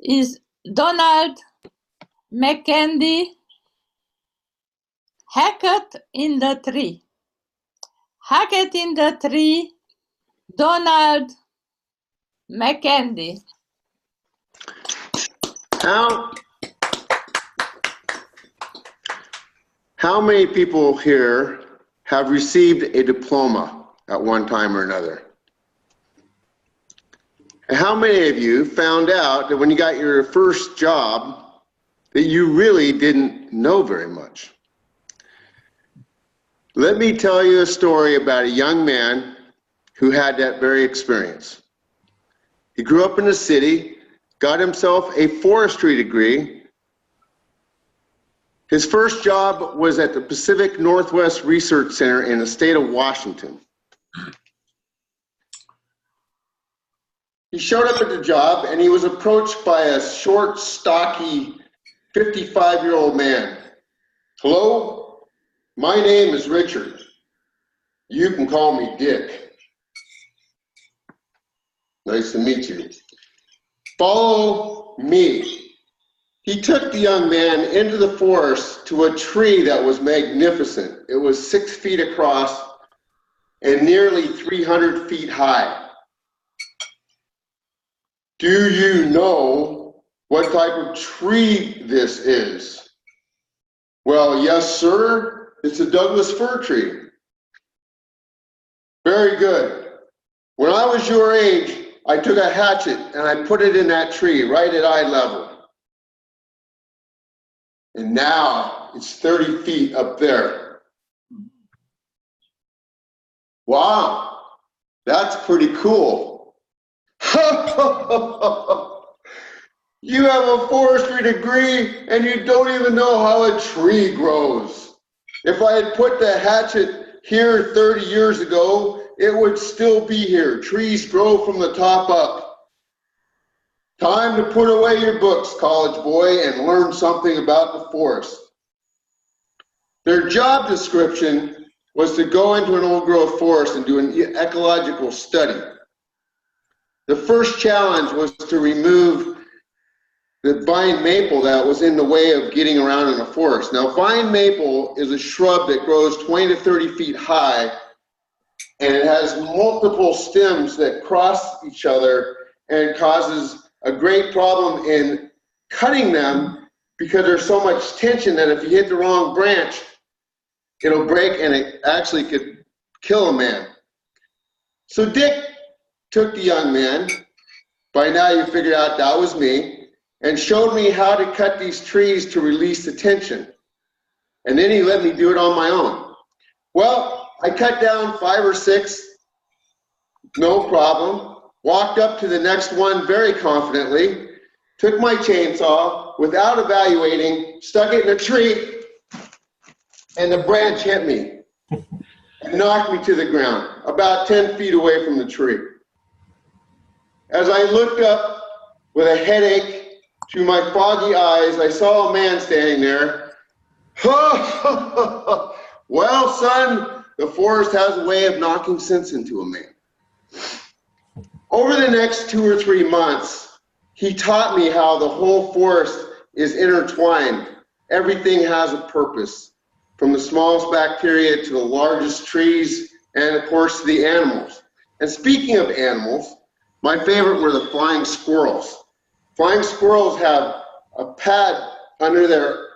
is Donald McAnde hacked in the tree. Hacked in the tree, Donald McAnde. How many people here have received a diploma at one time or another? And how many of you found out that when you got your first job that you really didn't know very much? Let me tell you a story about a young man who had that very experience. He grew up in the city, got himself a forestry degree. His first job was at the Pacific Northwest Research Center in the state of Washington. He showed up at the job and he was approached by a short, stocky, 55-year-old man. Hello, my name is Richard. You can call me Dick. Nice to meet you. Follow me. He took the young man into the forest to a tree that was magnificent. It was 6 feet across and nearly 300 feet high. Do you know what type of tree this is? Well, yes, sir. It's a Douglas fir tree. Very good. When I was your age, I took a hatchet and I put it in that tree right at eye level. And now it's 30 feet up there. Wow, that's pretty cool. You have a forestry degree and you don't even know how a tree grows. If I had put the hatchet here 30 years ago, it would still be here. Trees grow from the top up. Time to put away your books, college boy, and learn something about the forest. Their job description was to go into an old growth forest and do an ecological study. The first challenge was to remove the vine maple that was in the way of getting around in a forest. Now, vine maple is a shrub that grows 20 to 30 feet high, and it has multiple stems that cross each other and causes a great problem in cutting them because there's so much tension that if you hit the wrong branch, it'll break and it actually could kill a man. So Dick took the young man, by now you figured out that was me, and showed me how to cut these trees to release the tension. And then he let me do it on my own. Well, I cut down 5 or 6, no problem. Walked up to the next one very confidently, took my chainsaw, without evaluating, stuck it in a tree, and the branch hit me and knocked me to the ground, about 10 feet away from the tree. As I looked up with a headache through my foggy eyes, I saw a man standing there. Well, son, the forest has a way of knocking sense into a man. Over the next 2 or 3 months, he taught me how the whole forest is intertwined. Everything has a purpose, from the smallest bacteria to the largest trees, and of course to the animals. And speaking of animals, my favorite were the flying squirrels. Flying squirrels have a pad under their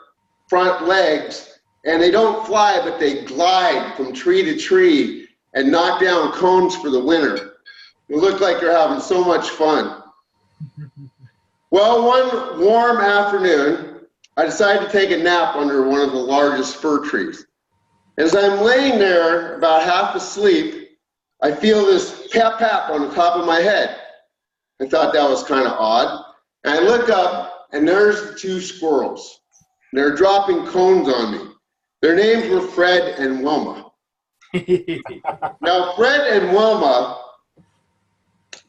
front legs, and they don't fly, but they glide from tree to tree and knock down cones for the winter. It looked like they're having so much fun. Well, one warm afternoon, I decided to take a nap under one of the largest fir trees. As I'm laying there, about half asleep, I feel this pap-pap on the top of my head. I thought that was kind of odd. And I look up, and there's the 2 squirrels. They're dropping cones on me. Their names were Fred and Wilma. Now, Fred and Wilma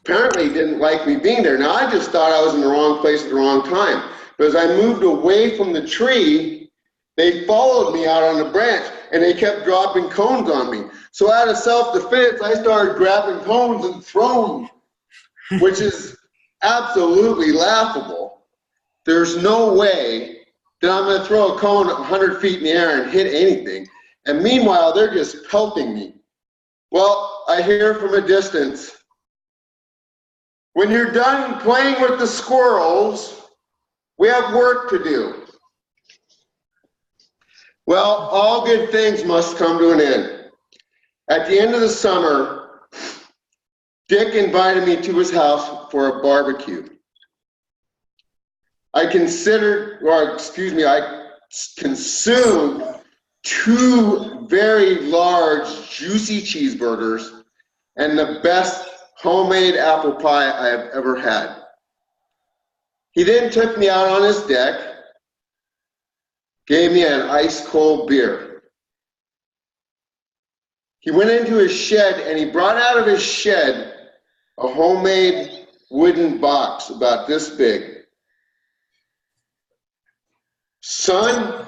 apparently didn't like me being there. Now, I just thought I was in the wrong place at the wrong time. But as I moved away from the tree, they followed me out on the branch, and they kept dropping cones on me. So out of self-defense, I started grabbing cones and throwing them, which is absolutely laughable. there's no way that I'm going to throw a cone 100 feet in the air and hit anything. And meanwhile, they're just pelting me. Well, I hear from a distance, when you're done playing with the squirrels, we have work to do. Well, all good things must come to an end. At the end of the summer, Dick invited me to his house for a barbecue. I consumed 2 very large, juicy cheeseburgers and the best homemade apple pie I have ever had. He then took me out on his deck, gave me an ice cold beer. He went into his shed and he brought out of his shed a homemade wooden box about this big. Son,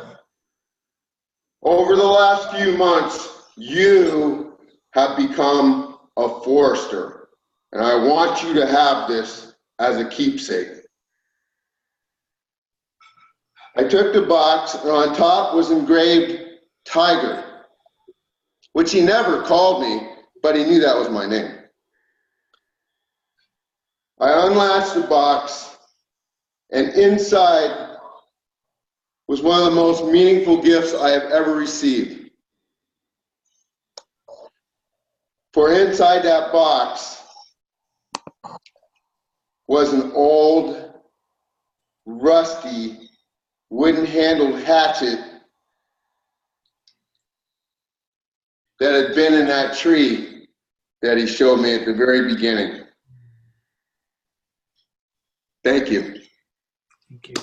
over the last few months, you have become a forester, and I want you to have this as a keepsake. I took the box, and on top was engraved Tiger, which he never called me, but he knew that was my name. I unlatched the box, and inside was one of the most meaningful gifts I have ever received. For inside that box was an old, rusty, wooden-handled hatchet that had been in that tree that he showed me at the very beginning. Thank you. Thank you.